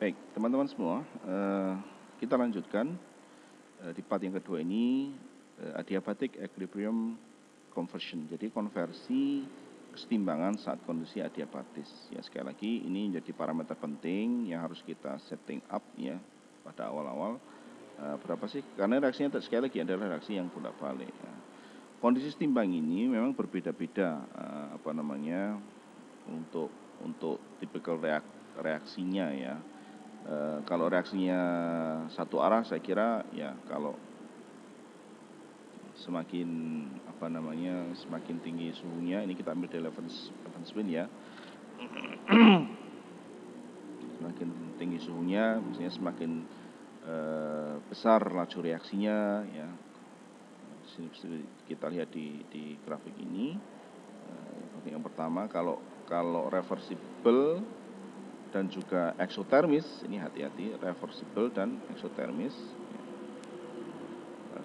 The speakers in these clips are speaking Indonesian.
Baik, teman-teman semua, kita lanjutkan di part yang kedua ini, adiabatic equilibrium conversion. Jadi konversi kesetimbangan saat kondisi adiabatis. Ya, sekali lagi ini menjadi parameter penting yang harus kita setting up ya pada awal-awal. Berapa sih? Karena reaksinya sekali lagi adalah reaksi yang bolak-balik. Ya. Kondisi setimbang ini memang berbeda-beda untuk tipikal reaksinya ya. Kalau reaksinya satu arah, saya kira ya kalau semakin semakin tinggi suhunya, ini kita ambil dari Evansville ya. Semakin tinggi suhunya, misalnya semakin besar laju reaksinya ya. Kita lihat di grafik ini. Yang pertama, kalau reversible dan juga eksotermis, ini hati-hati, reversible dan eksotermis. Nah,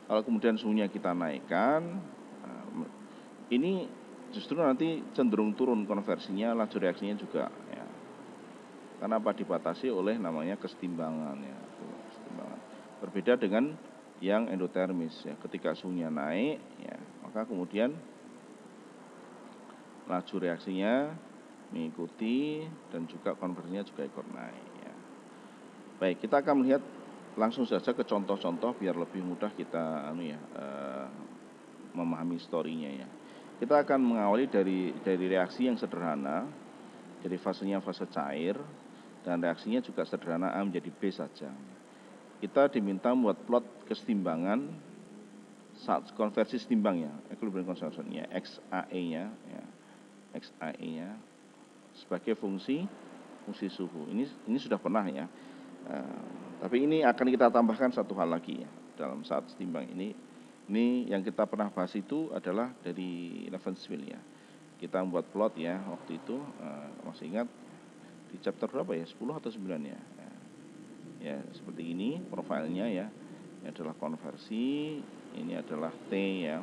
kalau kemudian suhunya kita naikkan, ini justru nanti cenderung turun konversinya, laju reaksinya juga. Ya. Kenapa dibatasi oleh namanya kesetimbangan ya, kesetimbangan. Berbeda dengan yang endotermis ya, ketika suhunya naik, ya, maka kemudian laju reaksinya mengikuti dan juga konversinya juga ikut naik ya. Baik, kita akan melihat langsung saja ke contoh-contoh biar lebih mudah kita memahami story-nya ya. Kita akan mengawali dari reaksi yang sederhana, jadi fasenya fase cair dan reaksinya juga sederhana A menjadi B saja. Kita diminta membuat plot kesetimbangan saat konversi setimbang ya, equilibrium conversion ya, XAE-nya ya. XAE-nya sebagai fungsi suhu. Ini sudah pernah ya. Tapi ini akan kita tambahkan satu hal lagi ya dalam saat setimbang ini. Ini yang kita pernah bahas itu adalah dari Evansville ya. Kita membuat plot ya waktu itu, masih ingat di chapter berapa ya? 10 atau 9 ya. Ya seperti ini profilnya ya. Ini adalah konversi, ini adalah T ya.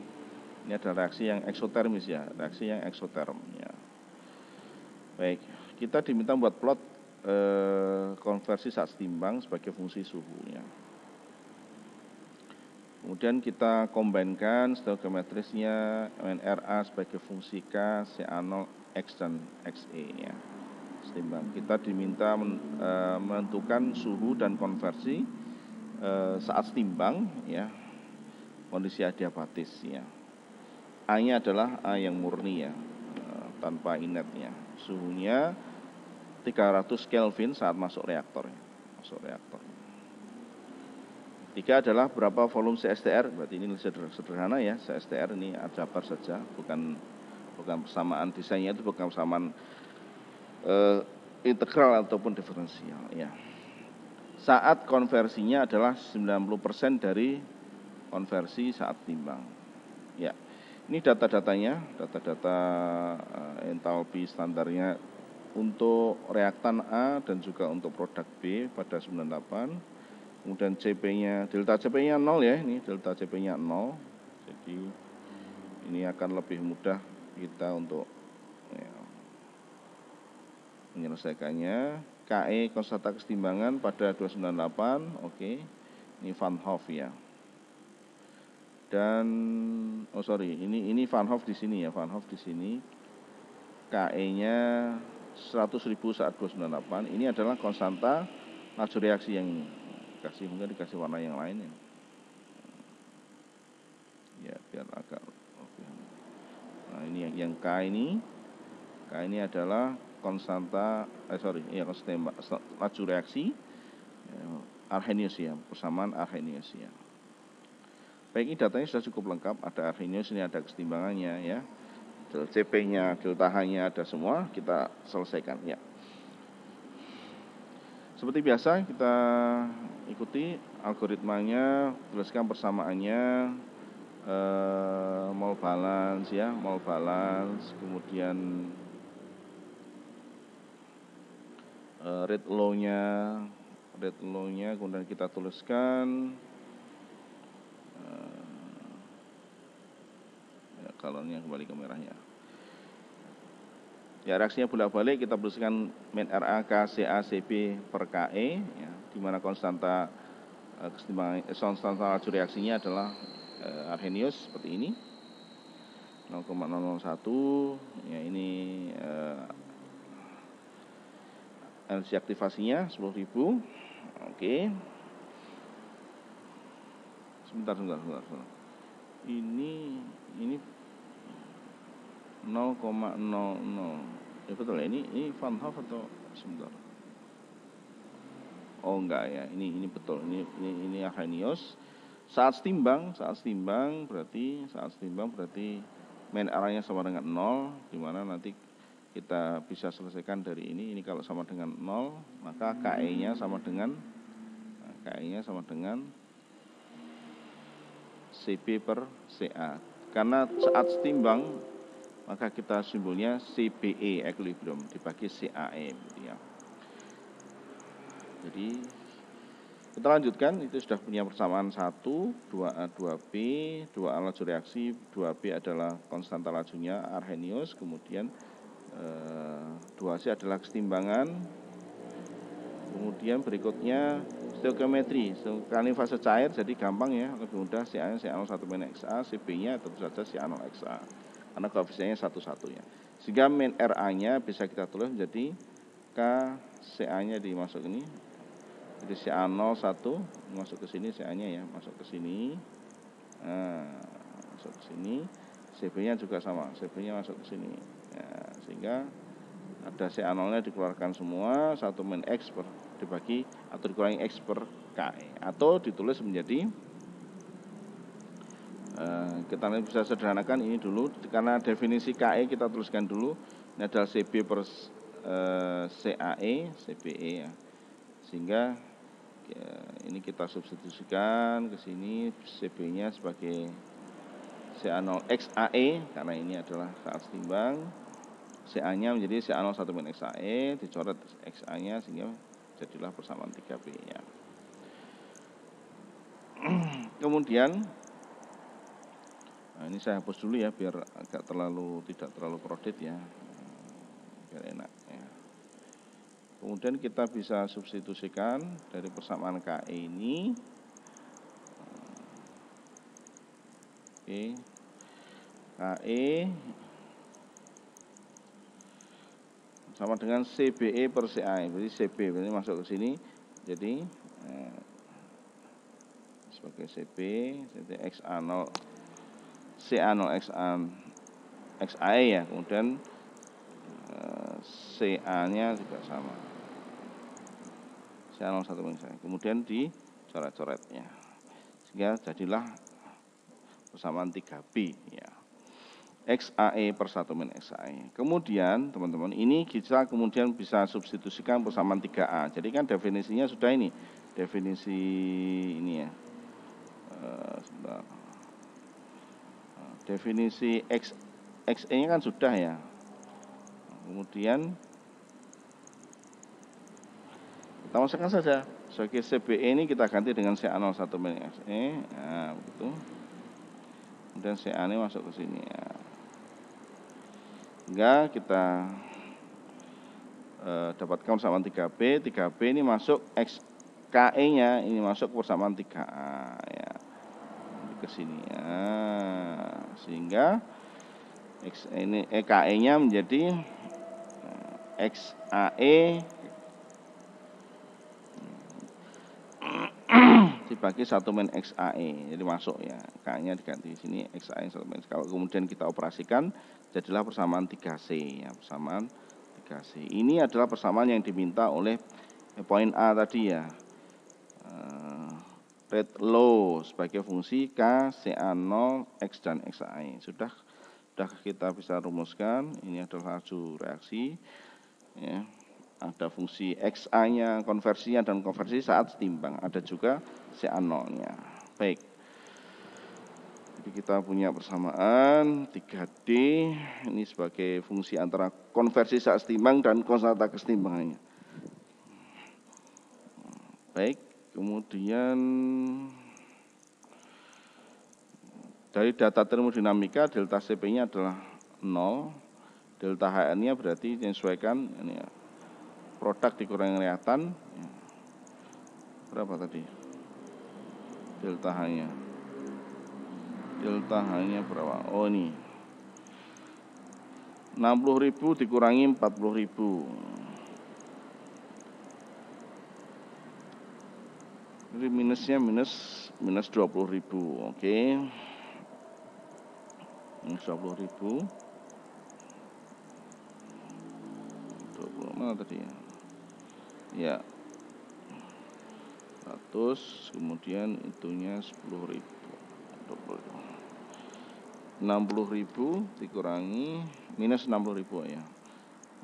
Ini adalah reaksi yang eksotermis ya, reaksi yang eksoterm ya. Baik, kita diminta membuat plot konversi saat setimbang sebagai fungsi suhu ya. Kemudian kita kombinkan stoichiometrisnya NRA sebagai fungsi K, CA0, X dan XE ya. Setimbang. Kita diminta menentukan suhu dan konversi saat setimbang ya. Kondisi adiabatis ya. A-nya adalah A yang murni ya, tanpa inetnya. Suhunya 300 Kelvin saat masuk reaktor ya. Masuk reaktor. 3 adalah berapa volume CSTR, berarti ini sederhana ya, CSTR ini aljabar saja, bukan persamaan desainnya itu bukan persamaan integral ataupun diferensial ya. Saat konversinya adalah 90% dari konversi saat timbang. Ya. Ini data-datanya, data-data entalpi standarnya untuk reaktan A dan juga untuk produk B pada 98. Kemudian CP-nya, delta CP-nya 0 ya, ini delta CP-nya 0. Jadi ini akan lebih mudah kita untuk ya, menyelesaikannya. KE konstanta kesetimbangan pada 298, oke. Ini Van Hoff ya. Dan ini Van Hoff di sini ya, Van Hoff di sini. KE-nya 100.000 saat 298. Ini adalah konstanta laju reaksi yang mungkin dikasih warna yang lain ya. Ya, biar agak lebih. Nah, ini yang K ini adalah konstanta laju reaksi ya, Arrhenius ya, persamaan Arrhenius ya. Baik, ini datanya sudah cukup lengkap, ada Arrhenius, ini ada kesetimbangannya ya. CP-nya, delta H-nya ada semua, kita selesaikan ya. Seperti biasa kita ikuti algoritmanya, tuliskan persamaannya, mol balance ya, mol balance, kemudian rate law-nya, kemudian kita tuliskan ya, color-nya kembali ke merahnya. Ya, reaksinya bolak-balik, kita berusahakan min RA K CA CB per KE, ya, di mana konstanta konstanta laju reaksinya adalah Arrhenius seperti ini 0,001, ya ini energi aktivasinya 10.000. Oke. Sebentar. Ini 0,00. Ya betul ya, ini Van Hoff atau sebentar. Oh enggak ya, ini betul. Ini Arrhenius. Saat setimbang berarti min R-nya sama dengan 0, di mana nanti kita bisa selesaikan dari ini. Ini kalau sama dengan 0, maka KE-nya sama dengan CB per CA. Karena saat setimbang maka kita simbolnya CBE equilibrium dibagi CAE gitu ya. Jadi kita lanjutkan, itu sudah punya persamaan 1, 2A, 2B, 2A laju reaksi, 2B adalah konstanta lajunya Arrhenius, kemudian 2C adalah kesetimbangan. Kemudian berikutnya stoikiometri, karena fase cair jadi gampang ya, lebih mudah. CA-nya CA01 min XA, CB-nya tentu saja CA0XA, karena koefisiennya 1 ya. Sehingga min RA-nya bisa kita tulis menjadi K, CA-nya dimasuk ini. Jadi CA01 masuk ke sini, CA-nya ya masuk ke sini. Masuk ke sini. CB-nya juga sama, CB-nya masuk ke sini. Ya, sehingga ada CA0-nya dikeluarkan semua, 1 min X per dibagi atau dikurangi X per KE, atau ditulis menjadi kita bisa sederhanakan ini dulu, karena definisi KE kita tuliskan dulu. Ini adalah CB per CAE, CBE ya. Sehingga ya, ini kita substitusikan ke sini, CB-nya sebagai CA0XAE karena ini adalah saat setimbang. CA-nya menjadi CA01 min XAE, dicoret XA-nya sehingga jadilah persamaan 3B ya. Kemudian ini saya hapus dulu ya biar agak tidak terlalu crowded ya, biar enak ya. Kemudian kita bisa substitusikan dari persamaan KE ini. Oke. KE sama dengan CBE per CAE, berarti CB berarti masuk ke sini, jadi sebagai CB, jadi XA0 XAE ya, kemudian CA-nya juga sama, CA01 min XAE, kemudian dicoret-coretnya, sehingga jadilah persamaan 3B ya. XAE per 1 min XAE. Kemudian teman-teman, ini kita kemudian bisa substitusikan persamaan 3A. Jadi kan definisinya sudah ini. Definisi ini ya. Sebentar. Definisi XE-nya kan sudah ya. Kemudian kita masukkan saja. Sebagai CBE ini kita ganti dengan CA01 min XE. Nah, begitu. Kemudian CA ini masuk ke sini ya. Sehingga kita dapatkan persamaan 3B. 3B ini masuk KE-nya ini masuk persamaan 3A ya. Ke sini ya. Sehingga ini KE-nya menjadi XAE dibagi 1 min XAE. Jadi masuk ya. K-nya diganti di sini XAE 1 min. Kalau kemudian kita operasikan jadilah persamaan 3C ya, persamaan 3C. Ini adalah persamaan yang diminta oleh poin A tadi ya. Rate law sebagai fungsi K, CA0, X dan XAE. Sudah kita bisa rumuskan. Ini adalah laju reaksi ya. Ada fungsi XA-nya, konversinya dan konversi saat setimbang. Ada juga CA0-nya. Baik. Jadi kita punya persamaan 3D ini sebagai fungsi antara konversi saat setimbang dan konstanta kesetimbangannya. Baik, kemudian dari data termodinamika delta Cp-nya adalah 0, delta HR-nya berarti menyesuaikan ini ya, produk dikurangi reaktan ya. Berapa tadi delta H-nya? Delta H-nya berapa? Oh ini 60.000 dikurangi 40.000. Jadi minusnya minus 20.000. Oke. Minus 20.000. 20 mana tadi ya? Ya. 100, kemudian itunya 10.000. 60.000 dikurangi minus 60.000 ya.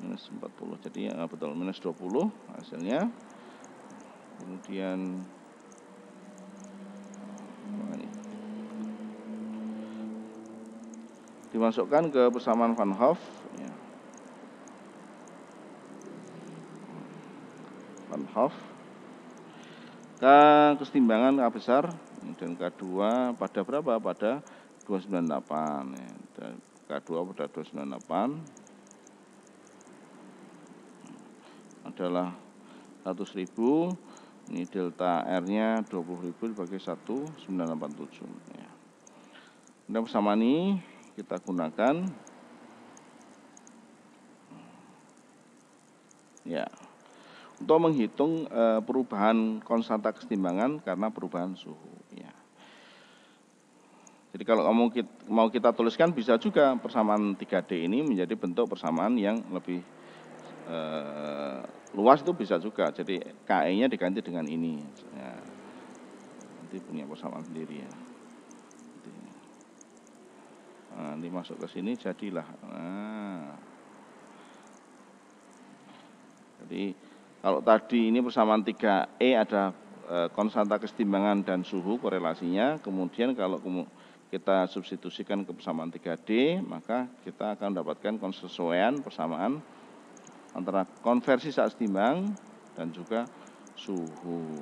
Minus 40. Jadi ya betul minus 20 hasilnya. Kemudian dimasukkan ke persamaan Van Hoff ya. Van Hoff kesetimbangan K besar dan K2 pada berapa? Pada 298 ya. Dan K2 pada 298 adalah 100.000. Ini delta R-nya 20.000 dibagi 1,987 ya. Dan persamaan ini kita gunakan ya untuk menghitung perubahan konstanta kesetimbangan karena perubahan suhu ya. Jadi kalau mau kita tuliskan bisa juga persamaan 3D ini menjadi bentuk persamaan yang lebih luas, itu bisa juga. Jadi KE-nya diganti dengan ini ya. Nanti punya persamaan sendiri ya. Nah, nanti masuk ke sini jadilah. Nah. Jadi kalau tadi ini persamaan 3E ada konstanta kesetimbangan dan suhu korelasinya. Kemudian kalau kita substitusikan ke persamaan 3D, maka kita akan mendapatkan kesesuaian persamaan antara konversi saat setimbang dan juga suhu.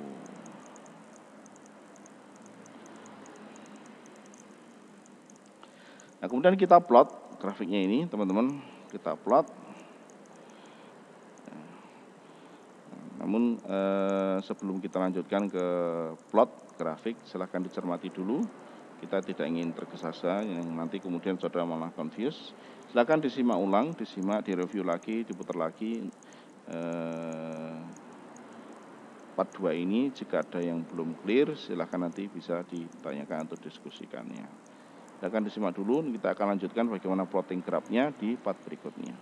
Nah, kemudian kita plot grafiknya ini, teman-teman, kita plot. Namun sebelum kita lanjutkan ke plot grafik, silahkan dicermati dulu. Kita tidak ingin tergesa-gesa yang nanti kemudian saudara malah confuse. Silahkan disimak ulang, disimak, direview lagi, diputar lagi part 2 ini. Jika ada yang belum clear, silahkan nanti bisa ditanyakan atau diskusikannya. Silahkan disimak dulu, kita akan lanjutkan bagaimana plotting grafnya di part berikutnya.